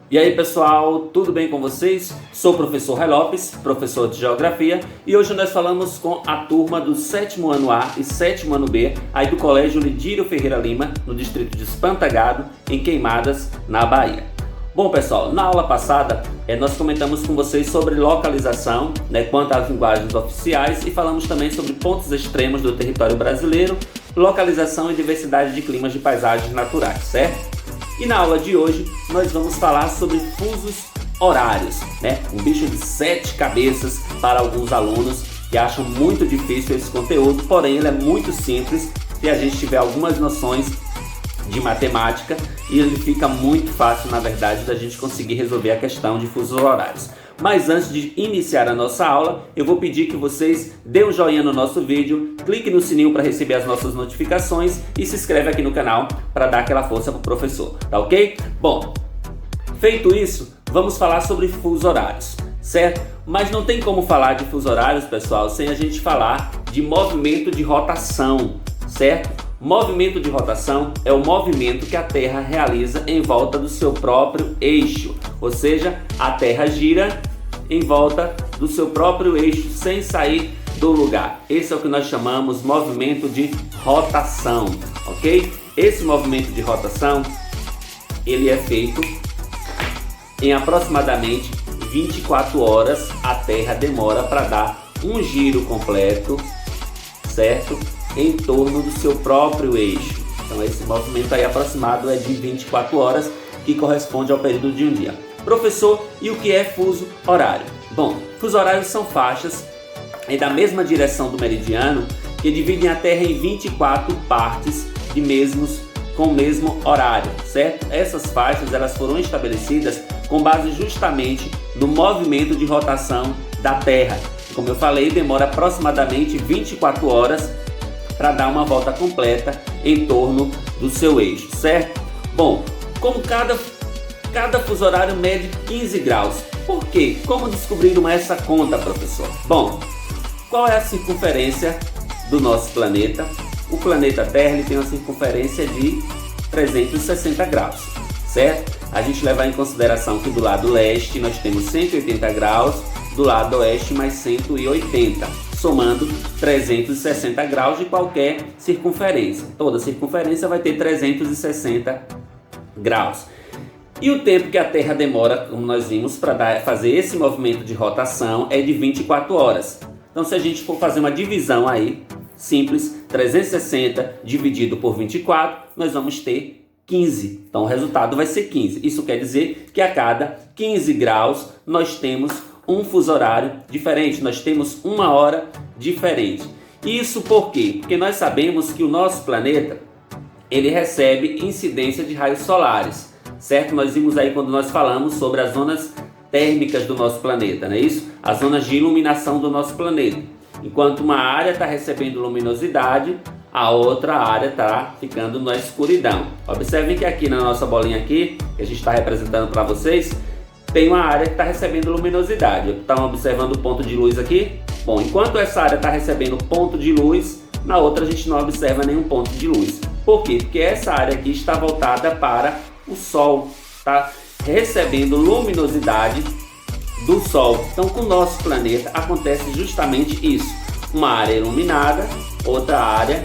E aí pessoal, tudo bem com vocês? Sou o professor Ray Lopes, professor de Geografia, e hoje nós falamos com a turma do 7º ano A e 7º ano B, aí do Colégio Lidírio Ferreira Lima, no distrito de Espantagado, em Queimadas, na Bahia. Bom pessoal, na aula passada nós comentamos com vocês sobre localização, quanto às linguagens oficiais, e falamos também sobre pontos extremos do território brasileiro, localização e diversidade de climas de paisagens naturais, certo? E na aula de hoje nós vamos falar sobre fusos horários, um bicho de 7 cabeças para alguns alunos que acham muito difícil esse conteúdo, porém ele é muito simples se a gente tiver algumas noções de matemática, e ele fica muito fácil, na verdade, da gente conseguir resolver a questão de fusos horários. Mas antes de iniciar a nossa aula, eu vou pedir que vocês dêem um joinha no nosso vídeo, clique no sininho para receber as nossas notificações e se inscreve aqui no canal para dar aquela força para o professor, tá ok? Bom, feito isso, vamos falar sobre fusos horários, certo? Mas não tem como falar de fusos horários, pessoal, sem a gente falar de movimento de rotação, certo? Movimento de rotação é o movimento que a Terra realiza em volta do seu próprio eixo, ou seja, a Terra gira em volta do seu próprio eixo sem sair do lugar. Esse é o que nós chamamos movimento de rotação, ok? Esse movimento de rotação, ele é feito em aproximadamente 24 horas. A Terra demora para dar um giro completo, certo? Em torno do seu próprio eixo. Então esse movimento aí aproximado é de 24 horas, que corresponde ao período de um dia. Professor, e o que é fuso horário? Bom, fusos horários são faixas da mesma direção do meridiano que dividem a Terra em 24 partes com o mesmo horário, certo? Essas faixas elas foram estabelecidas com base justamente no movimento de rotação da Terra. Como eu falei, demora aproximadamente 24 horas para dar uma volta completa em torno do seu eixo, certo? Bom, como cada fuso horário mede 15 graus. Por quê? Como descobriram essa conta, professor? Bom, qual é a circunferência do nosso planeta? O planeta Terra ele tem uma circunferência de 360 graus, certo? A gente levar em consideração que do lado leste nós temos 180 graus, do lado oeste mais 180, somando 360 graus de qualquer circunferência. Toda circunferência vai ter 360 graus. E o tempo que a Terra demora, como nós vimos, para fazer esse movimento de rotação é de 24 horas. Então se a gente for fazer uma divisão aí, simples, 360 dividido por 24, nós vamos ter 15. Então o resultado vai ser 15. Isso quer dizer que a cada 15 graus nós temos um fuso horário diferente, nós temos uma hora diferente. Isso por quê? Porque nós sabemos que o nosso planeta ele recebe incidência de raios solares, certo? Nós vimos aí quando nós falamos sobre as zonas térmicas do nosso planeta, não é isso? As zonas de iluminação do nosso planeta. Enquanto uma área está recebendo luminosidade, a outra área está ficando na escuridão. Observem que aqui na nossa bolinha aqui, que a gente está representando para vocês, tem uma área que está recebendo luminosidade. Estão observando o ponto de luz aqui? Bom, enquanto essa área está recebendo ponto de luz, na outra a gente não observa nenhum ponto de luz. Por quê? Porque essa área aqui está voltada para o Sol, está recebendo luminosidade do Sol. Então com o nosso planeta acontece justamente isso. Uma área iluminada, outra área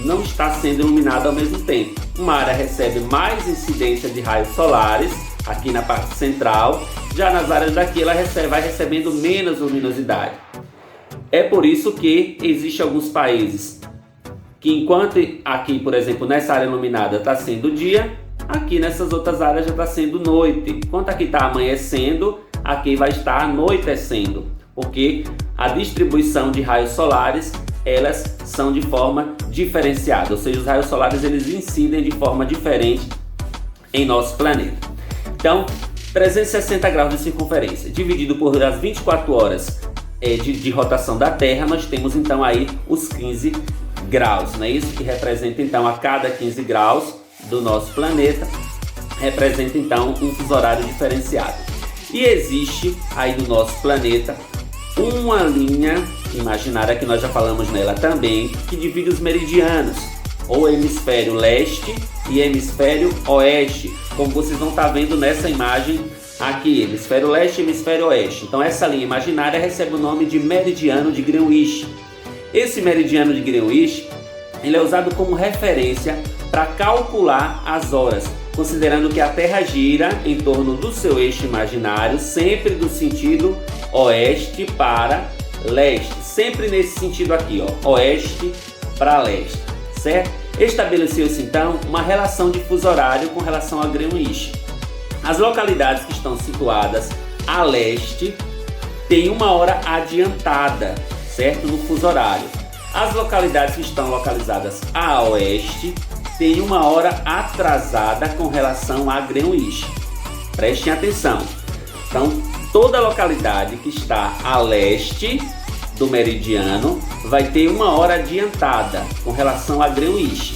não está sendo iluminada ao mesmo tempo. Uma área recebe mais incidência de raios solares, aqui na parte central, já nas áreas daqui ela vai recebendo menos luminosidade. É por isso que existem alguns países que enquanto aqui, por exemplo, nessa área iluminada está sendo dia, aqui nessas outras áreas já está sendo noite. Enquanto aqui está amanhecendo, aqui vai estar anoitecendo, porque a distribuição de raios solares elas são de forma diferenciada, ou seja, os raios solares eles incidem de forma diferente em nosso planeta. Então, 360 graus de circunferência, dividido por as 24 horas de rotação da Terra, nós temos então aí os 15 graus, não é isso? Que representa então a cada 15 graus do nosso planeta, representa então um fuso horário diferenciado. E existe aí no nosso planeta uma linha imaginária, que nós já falamos nela também, que divide os meridianos. ou hemisfério leste e hemisfério oeste, como vocês vão estar vendo nessa imagem aqui, hemisfério leste e hemisfério oeste. Então essa linha imaginária recebe o nome de meridiano de Greenwich. Esse meridiano de Greenwich, ele é usado como referência para calcular as horas, considerando que a Terra gira em torno do seu eixo imaginário, sempre do sentido oeste para leste, sempre nesse sentido aqui, ó, oeste para leste, certo? Estabeleceu-se então uma relação de fuso horário com relação a Greenwich. As localidades que estão situadas a leste têm uma hora adiantada, certo? No fuso horário. As localidades que estão localizadas a oeste têm uma hora atrasada com relação a Greenwich. Prestem atenção. Então, toda localidade que está a leste do meridiano vai ter uma hora adiantada com relação a Greenwich.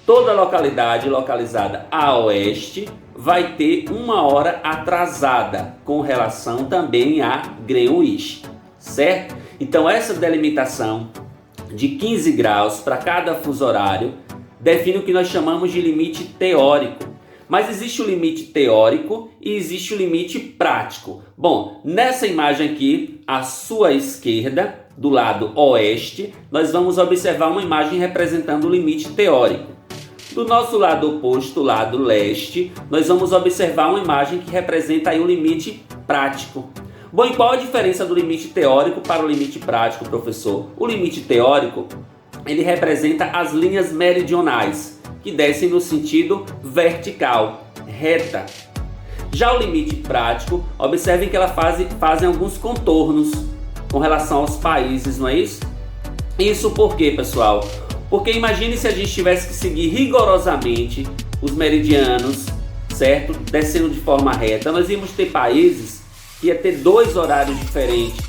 Toda localidade localizada a oeste vai ter uma hora atrasada com relação também a Greenwich, certo? Então essa delimitação de 15 graus para cada fuso horário define o que nós chamamos de limite teórico. Mas existe o limite teórico e existe o limite prático. Bom, nessa imagem aqui, à sua esquerda, do lado oeste, nós vamos observar uma imagem representando o limite teórico. Do nosso lado oposto, lado leste, nós vamos observar uma imagem que representa aí o limite prático. Bom, e qual a diferença do limite teórico para o limite prático, professor? O limite teórico, ele representa as linhas meridionais, que descem no sentido vertical, reta. Já o limite prático, observem que elas fazem alguns contornos com relação aos países, não é isso? Isso por quê, pessoal? Porque imagine se a gente tivesse que seguir rigorosamente os meridianos, certo? Descendo de forma reta. Nós íamos ter países que ia ter 2 horários diferentes.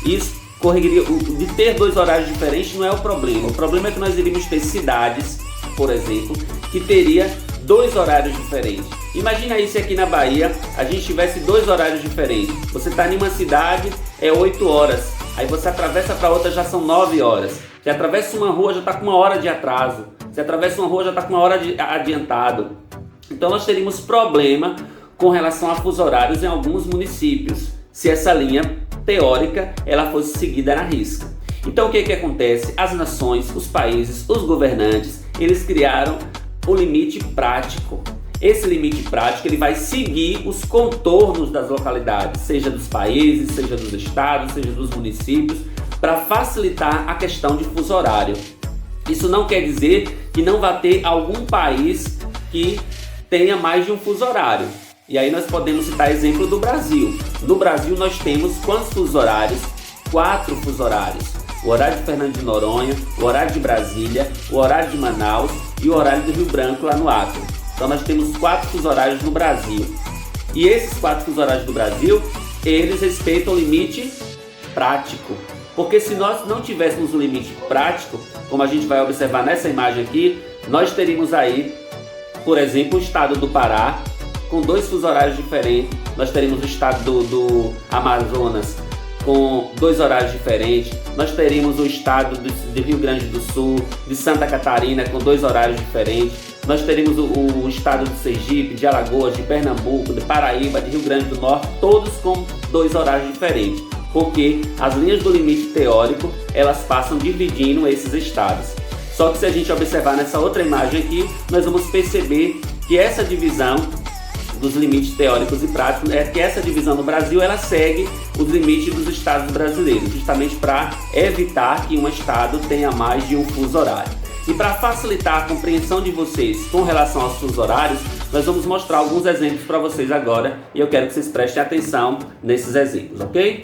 Isso corrigiria. De ter 2 horários diferentes não é o problema. O problema é que nós iríamos ter cidades, por exemplo, que teria 2 horários diferentes. Imagina aí se aqui na Bahia a gente tivesse 2 horários diferentes. Você está em uma cidade, é 8 horas. Aí você atravessa para outra, já são 9 horas. Você atravessa uma rua, já está com 1 hora de atraso. Você atravessa uma rua, já está com 1 hora adiantado. Então nós teríamos problema com relação a fuso horários em alguns municípios, se essa linha teórica ela fosse seguida na risca. Então o que acontece? As nações, os países, os governantes, eles criaram o limite prático. Esse limite prático ele vai seguir os contornos das localidades, seja dos países, seja dos estados, seja dos municípios, para facilitar a questão de fuso horário. Isso não quer dizer que não vai ter algum país que tenha mais de um fuso horário. E aí nós podemos citar exemplo do Brasil. No Brasil nós temos quantos fusos horários? 4 fusos horários. O horário de Fernando de Noronha, o horário de Brasília, o horário de Manaus e o horário do Rio Branco lá no Acre. Então nós temos 4 fusos horários no Brasil. E esses 4 fusos horários do Brasil, eles respeitam o limite prático. Porque se nós não tivéssemos um limite prático, como a gente vai observar nessa imagem aqui, nós teríamos aí, por exemplo, o estado do Pará, com 2 fusos horários diferentes. Nós teríamos o estado do Amazonas com 2 horários diferentes. Nós teríamos o estado de Rio Grande do Sul, de Santa Catarina com 2 horários diferentes. Nós teríamos o estado do Sergipe, de Alagoas, de Pernambuco, de Paraíba, de Rio Grande do Norte, todos com 2 horários diferentes. Porque as linhas do limite teórico, elas passam dividindo esses estados. Só que se a gente observar nessa outra imagem aqui, nós vamos perceber que essa divisão dos limites teóricos e práticos é que essa divisão no Brasil ela segue os limites dos estados brasileiros, justamente para evitar que um estado tenha mais de um fuso horário. E para facilitar a compreensão de vocês com relação aos fusos horários, nós vamos mostrar alguns exemplos para vocês agora e eu quero que vocês prestem atenção nesses exemplos, ok?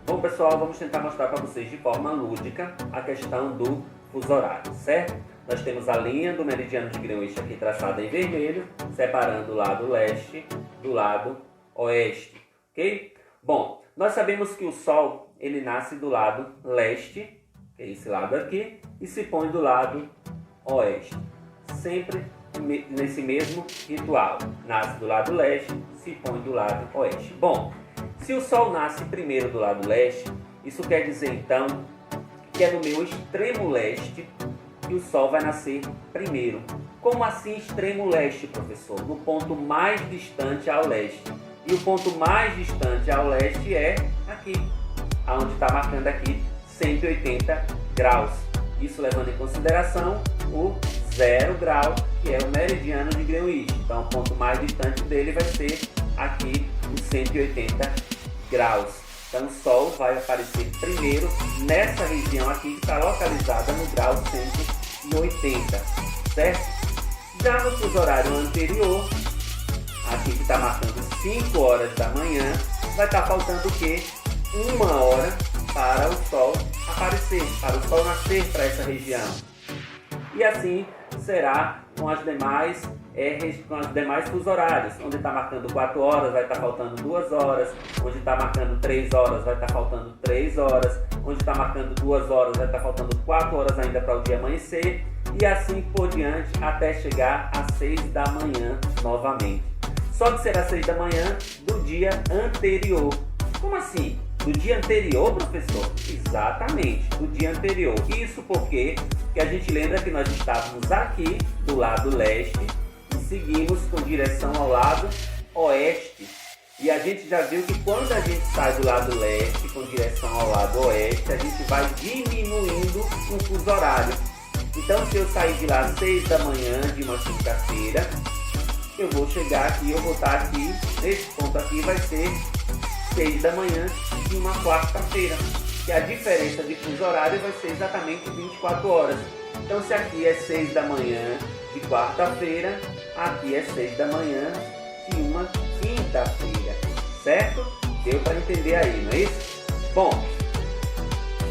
Bom, pessoal, vamos tentar mostrar para vocês de forma lúdica a questão do fuso horário, certo? Nós temos a linha do meridiano de Greenwich aqui traçada em vermelho, separando o lado leste do lado oeste, ok? Bom, nós sabemos que o Sol ele nasce do lado leste, que é esse lado aqui, e se põe do lado oeste, sempre nesse mesmo ritual. Nasce do lado leste, se põe do lado oeste. Bom, se o Sol nasce primeiro do lado leste, isso quer dizer então que que é no meu extremo leste, que o Sol vai nascer primeiro. Como assim extremo leste, professor? No ponto mais distante ao leste. E o ponto mais distante ao leste é aqui, onde está marcando aqui 180 graus. Isso levando em consideração o 0 grau, que é o meridiano de Greenwich. Então o ponto mais distante dele vai ser aqui os 180 graus. Então o Sol vai aparecer primeiro nessa região aqui que está localizada no grau 180, certo? Já no fuso horário anterior, aqui que está marcando 5 horas da manhã, vai estar faltando o quê? 1 hora para o Sol aparecer, para o Sol nascer para essa região. E assim será com as demais fuso horários. Onde está marcando 4 horas, vai estar faltando 2 horas. Onde está marcando 3 horas, vai estar faltando 3 horas. Onde está marcando 2 horas, vai estar faltando 4 horas ainda para o dia amanhecer. E assim por diante até chegar às 6 da manhã novamente. Só que será 6 da manhã do dia anterior. Como assim? Do dia anterior, professor? Exatamente, do dia anterior. Isso porque a gente lembra que nós estávamos aqui do lado leste e seguimos com direção ao lado oeste. E a gente já viu que quando a gente sai do lado leste com direção ao lado oeste, a gente vai diminuindo o fuso horário. Então, se eu sair de lá às 6 da manhã de uma quinta-feira, eu vou chegar aqui, eu vou estar aqui, nesse ponto aqui vai ser 6 da manhã de uma quarta-feira, que a diferença de fuso horário vai ser exatamente 24 horas. Então, se aqui é 6 da manhã de quarta-feira, aqui é 6 da manhã de uma quinta-feira, certo? Deu para entender aí, não é isso? Bom,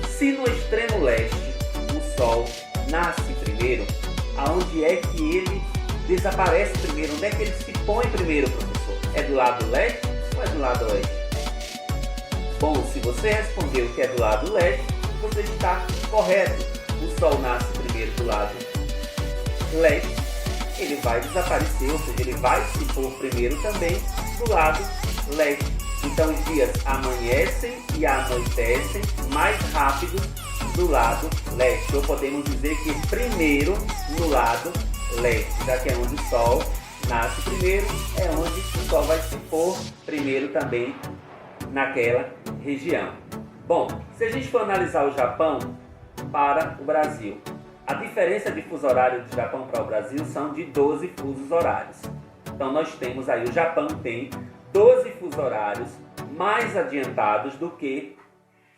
se no extremo leste o Sol nasce primeiro, aonde é que ele desaparece primeiro? Onde é que ele se põe primeiro, professor? É do lado leste ou é do lado oeste? Bom, se você respondeu que é do lado leste, você está correto. O Sol nasce primeiro do lado leste, ele vai desaparecer, ou seja, ele vai se pôr primeiro também do lado leste. Então os dias amanhecem e anoitecem mais rápido do lado leste. Ou podemos dizer que primeiro no lado leste, já que é onde o Sol nasce primeiro, é onde o Sol vai se pôr primeiro também naquela região. Bom, se a gente for analisar o Japão para o Brasil, a diferença de fuso horário do Japão para o Brasil são de 12 fusos horários. Então nós temos aí, o Japão tem 12 fusos horários mais adiantados do que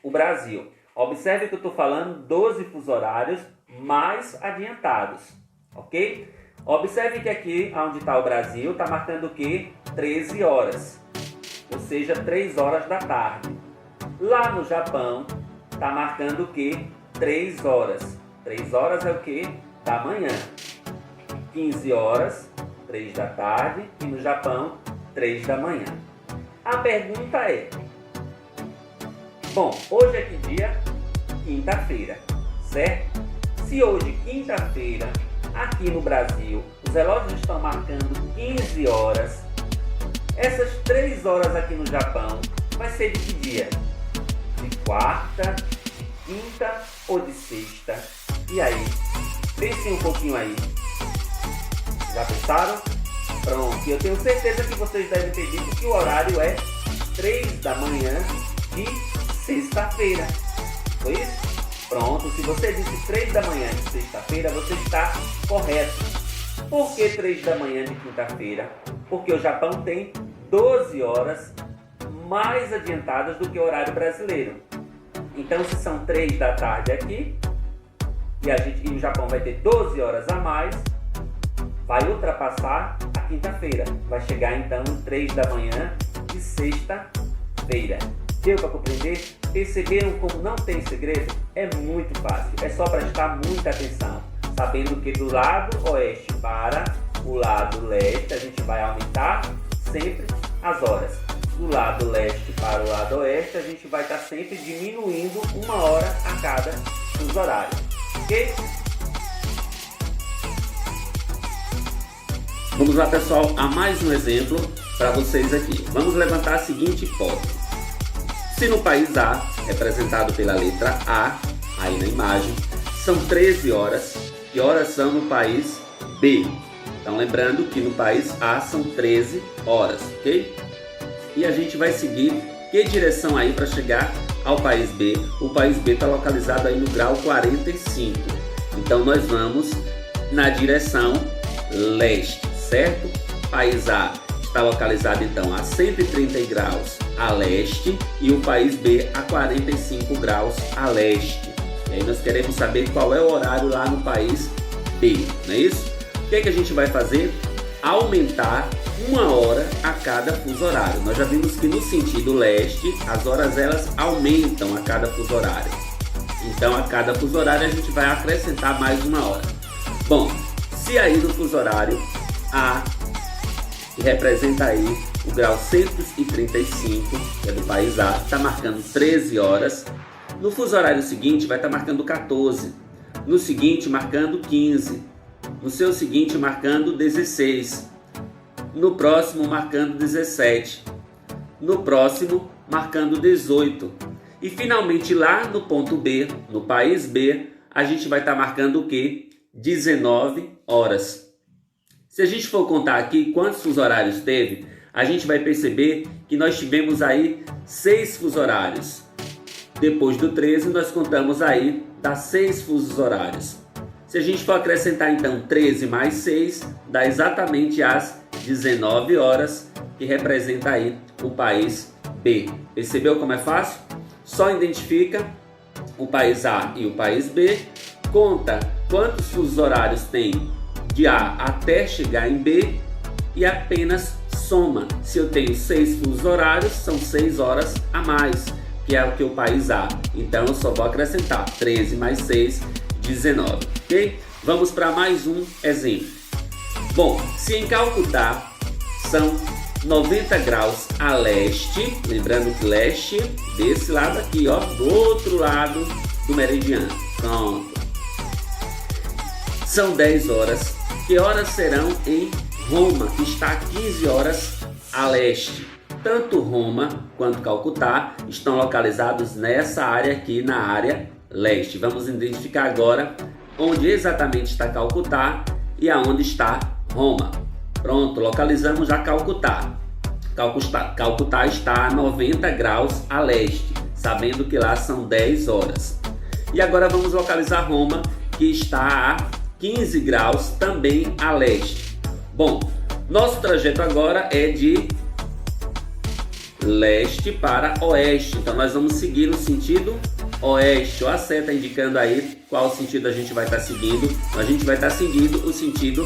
o Brasil. Observe que eu estou falando 12 fusos horários mais adiantados, ok? Observe que aqui, onde está o Brasil, está marcando o quê? 13 horas, ou seja, 3 horas da tarde. Lá no Japão, está marcando o quê? 3 horas. 3 horas é o quê? Da manhã. 15 horas, 3 da tarde, e no Japão, 3 da manhã. A pergunta é, bom, hoje é que dia? Quinta-feira, certo? Se hoje, quinta-feira, aqui no Brasil, os relógios estão marcando 15 horas, essas 3 horas aqui no Japão, vai ser de que dia? De quarta, de quinta ou de sexta? E aí? Pensem um pouquinho aí. Já pensaram? Pronto, eu tenho certeza que vocês devem ter dito que o horário é 3 da manhã de sexta-feira. Foi isso? Pronto, se você disse 3 da manhã de sexta-feira, você está correto. Por que 3 da manhã de quinta-feira? Porque o Japão tem 12 horas mais adiantadas do que o horário brasileiro. Então, se são 3 da tarde aqui, e o Japão vai ter 12 horas a mais, vai ultrapassar a quinta-feira. Vai chegar então em 3 da manhã de sexta-feira. Deu para compreender? Perceberam como não tem segredo? É muito fácil, é só prestar muita atenção. Sabendo que do lado oeste para o lado leste, a gente vai aumentar sempre as horas. Do lado leste para o lado oeste, a gente vai estar sempre diminuindo 1 hora a cada fuso horário. Ok? Vamos lá, pessoal, a mais um exemplo para vocês aqui. Vamos levantar a seguinte hipótese. Se no país A, representado pela letra A, aí na imagem, são 13 horas. Que horas são no país B? Então lembrando que no país A são 13 horas, ok? E a gente vai seguir que direção aí para chegar ao país B? O país B está localizado aí no grau 45. Então nós vamos na direção leste, certo? País A está localizado então a 130 graus a leste e o país B a 45 graus a leste. E aí nós queremos saber qual é o horário lá no país B, não é isso? O que é que a gente vai fazer? Aumentar 1 hora a cada fuso horário. Nós já vimos que no sentido leste as horas elas aumentam a cada fuso horário. Então a cada fuso horário a gente vai acrescentar mais 1 hora. Bom, se aí no fuso horário A, que representa aí o grau 135, que é do país A, está marcando 13 horas. No fuso horário seguinte vai estar marcando 14. No seguinte marcando 15. No seu seguinte marcando 16. No próximo marcando 17. No próximo marcando 18. E finalmente lá no ponto B, no país B, a gente vai estar marcando o quê? 19 horas. Se a gente for contar aqui quantos fusos horários teve, a gente vai perceber que nós tivemos aí 6 fusos horários. Depois do 13, nós contamos aí, dá 6 fusos horários. Se a gente for acrescentar então 13 mais 6, dá exatamente as 19 horas, que representa aí o país B. Percebeu como é fácil? Só identifica o país A e o país B, conta quantos fusos horários tem de A até chegar em B e apenas soma. Se eu tenho 6 fusos horários, são 6 horas a mais, que é o que o país A. Então eu só vou acrescentar 13 mais 6, 19, ok? Vamos para mais um exemplo. Bom, se em Calcutá são 90 graus a leste, lembrando que leste desse lado aqui, ó, do outro lado do meridiano. Pronto. São 10 horas. Que horas serão em Roma, que está a 15 horas a leste? Tanto Roma quanto Calcutá estão localizados nessa área aqui, na área leste. Vamos identificar agora onde exatamente está Calcutá e aonde está Roma. Pronto, localizamos já Calcutá. Calcutá está a 90 graus a leste, sabendo que lá são 10 horas. E agora vamos localizar Roma, que está a 15 graus também a leste. Bom, nosso trajeto agora é de leste para oeste, então nós vamos seguir no sentido oeste. Olha a seta indicando aí qual sentido a gente vai estar seguindo. A gente vai estar seguindo o sentido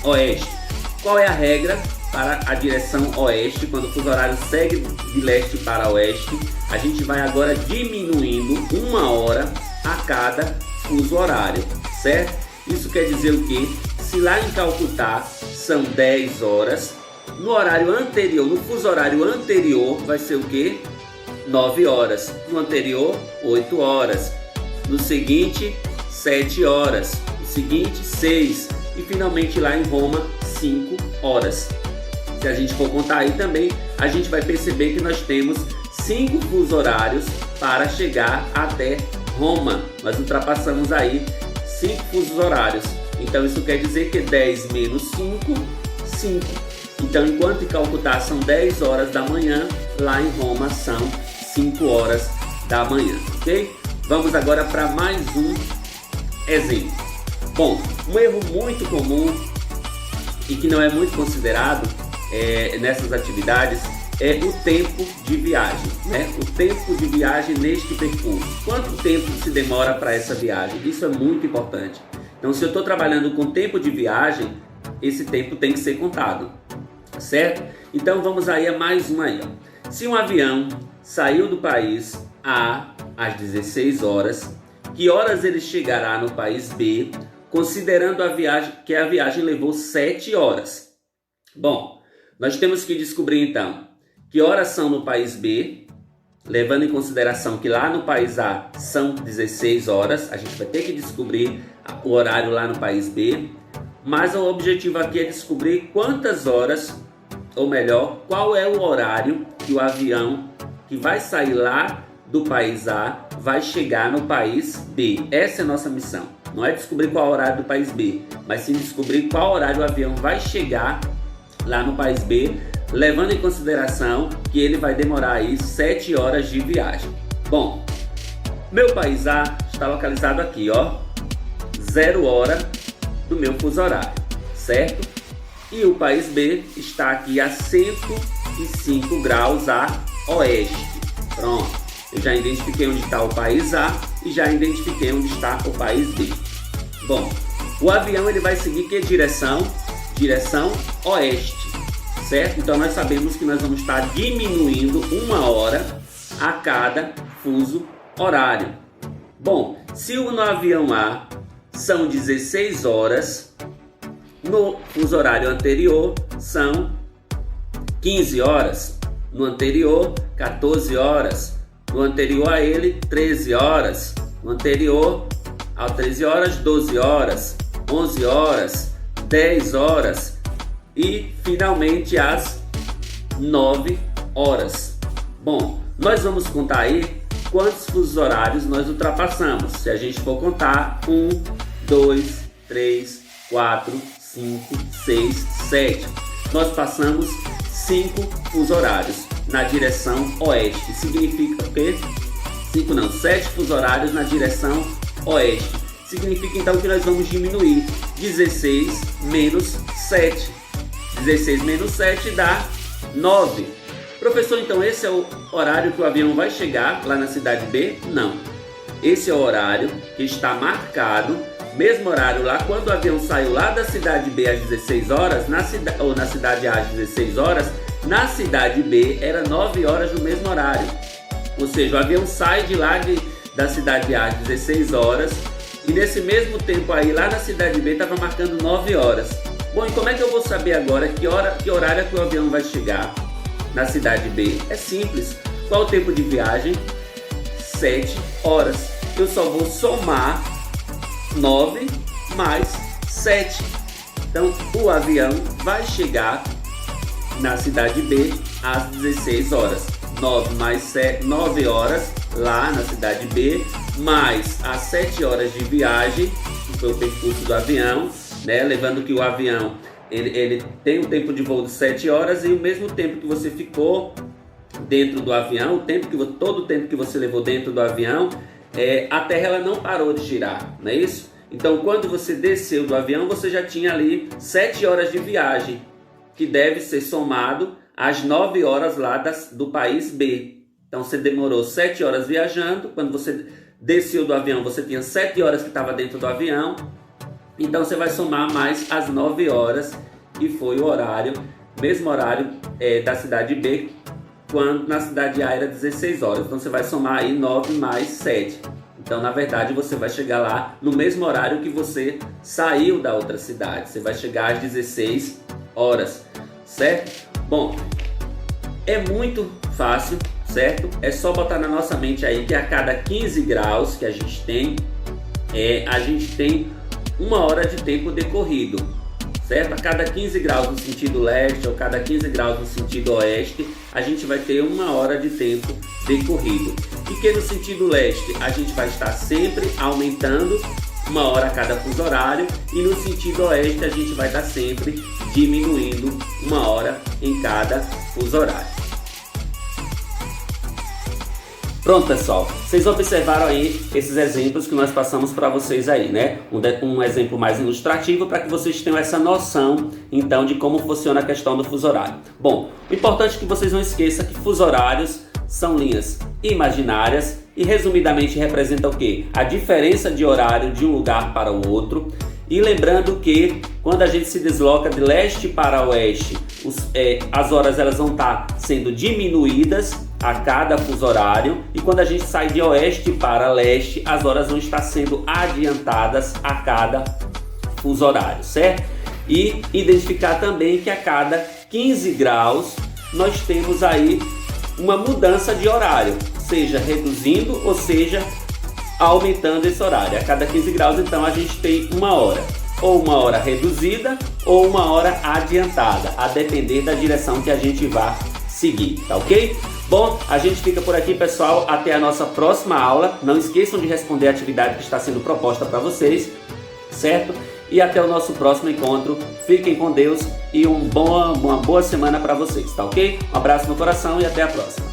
oeste. Qual é a regra para a direção oeste? Quando o fuso horário segue de leste para oeste, a gente vai agora diminuindo 1 hora a cada fuso horário, certo? Isso quer dizer o quê? Se lá em Calcutá são 10 horas, no horário anterior, no fuso horário anterior, vai ser o quê? 9 horas. No anterior, 8 horas. No seguinte, 7 horas. No seguinte, 6. E finalmente lá em Roma, 5 horas. Se a gente for contar aí também, a gente vai perceber que nós temos 5 fusos horários para chegar até Roma. Nós ultrapassamos aí 5 fusos horários. Então isso quer dizer que 10 menos 5, 5. Então enquanto em Calcutá são 10 horas da manhã, lá em Roma são 5 horas da manhã, ok? Vamos agora para mais um exemplo. Bom, um erro muito comum e que não é muito considerado nessas atividades é o tempo de viagem, né? O tempo de viagem neste percurso. Quanto tempo se demora para essa viagem? Isso é muito importante. Então, se eu estou trabalhando com tempo de viagem, esse tempo tem que ser contado, certo? Então, vamos aí a mais uma aí, ó. Se um avião saiu do país A às 16 horas, que horas ele chegará no país B, considerando que a viagem levou 7 horas? Bom, nós temos que descobrir então que horas são no país B, levando em consideração que lá no país A são 16 horas, a gente vai ter que descobrir o horário lá no país B, mas o objetivo aqui é descobrir quantas horas, ou melhor, qual é o horário que o avião que vai sair lá do país A vai chegar no país B. Essa é a nossa missão. Não é descobrir qual é o horário do país B, mas sim descobrir qual horário o avião vai chegar lá no país B, levando em consideração que ele vai demorar aí 7 horas de viagem. Bom, meu país A está localizado aqui, ó, 0 hora do meu fuso horário, certo? E o país B está aqui a 105 graus a oeste. Pronto, eu já identifiquei onde está o país A e já identifiquei onde está o país B. Bom, o avião ele vai seguir que direção? Direção oeste, certo? Então nós sabemos que nós vamos estar diminuindo 1 hora a cada fuso horário. Bom, se no avião A são 16 horas, no fuso horário anterior são 15 horas, no anterior 14 horas, no anterior a ele 13 horas, no anterior a 13 horas 12 horas, 11 horas, 10 horas e finalmente às 9 horas. Bom, nós vamos contar aí quantos fusos horários nós ultrapassamos. Se a gente for contar 1, 2, 3, 4, 5, 6, 7. Nós passamos 5 fusos horários na direção oeste. Significa o quê? 5 não, 7 fusos horários na direção oeste. Significa então que nós vamos diminuir 16 menos 7. 16 menos 7 dá 9. Professor, então esse é o horário que o avião vai chegar lá na cidade B? Não. Esse é o horário que está marcado, mesmo horário lá, quando o avião saiu lá da cidade B às 16 horas, ou na cidade A às 16 horas, na cidade B era 9 horas no mesmo horário. Ou seja, o avião sai de lá da cidade A às 16 horas e nesse mesmo tempo aí, lá na cidade B, estava marcando 9 horas. Bom, e como é que eu vou saber agora que horário é que o avião vai chegar na cidade B? É simples. Qual o tempo de viagem? 7 horas. Eu só vou somar 9 mais 7. Então, o avião vai chegar na cidade B às 16 horas. 9 mais 7, 9 horas lá na cidade B, mais as 7 horas de viagem, que foi o percurso do avião, né? Lembrando que o avião ele tem um tempo de voo de 7 horas e o mesmo tempo que você ficou dentro do avião, todo o tempo que você levou dentro do avião, a Terra ela não parou de girar, não é isso? Então, quando você desceu do avião, você já tinha ali 7 horas de viagem, que deve ser somado às 9 horas lá do país B. Então, você demorou 7 horas viajando. Quando você desceu do avião, você tinha 7 horas que estava dentro do avião. Então, você vai somar mais as 9 horas, que foi o horário, mesmo horário da cidade B, quando na cidade A era 16 horas. Então, você vai somar aí 9 mais 7. Então, na verdade, você vai chegar lá no mesmo horário que você saiu da outra cidade. Você vai chegar às 16 horas, certo? Bom, é muito fácil, certo? É só botar na nossa mente aí que a cada 15 graus que a gente tem 1 hora de tempo decorrido, certo? A cada 15 graus no sentido leste ou cada 15 graus no sentido oeste, a gente vai ter 1 hora de tempo decorrido. E que no sentido leste a gente vai estar sempre aumentando 1 hora a cada fuso horário, e no sentido oeste a gente vai estar sempre diminuindo 1 hora em cada fuso horário. Pronto, pessoal, vocês observaram aí esses exemplos que nós passamos para vocês aí, né? Um exemplo mais ilustrativo para que vocês tenham essa noção, então, de como funciona a questão do fuso horário. Bom, o importante é que vocês não esqueçam que fuso horários são linhas imaginárias e, resumidamente, representam o quê? A diferença de horário de um lugar para o outro. E lembrando que quando a gente se desloca de leste para oeste, as horas elas vão estar sendo diminuídas a cada fuso horário, e quando a gente sai de oeste para leste, as horas vão estar sendo adiantadas a cada fuso horário, certo? E identificar também que a cada 15 graus nós temos aí uma mudança de horário, seja reduzindo ou seja aumentando esse horário. A cada 15 graus, então, a gente tem 1 hora, ou 1 hora reduzida ou 1 hora adiantada, a depender da direção que a gente vai seguir, tá ok? Bom, a gente fica por aqui, pessoal, até a nossa próxima aula. Não esqueçam de responder a atividade que está sendo proposta para vocês, certo? E até o nosso próximo encontro. Fiquem com Deus e uma boa semana para vocês, tá ok? Um abraço no coração e até a próxima.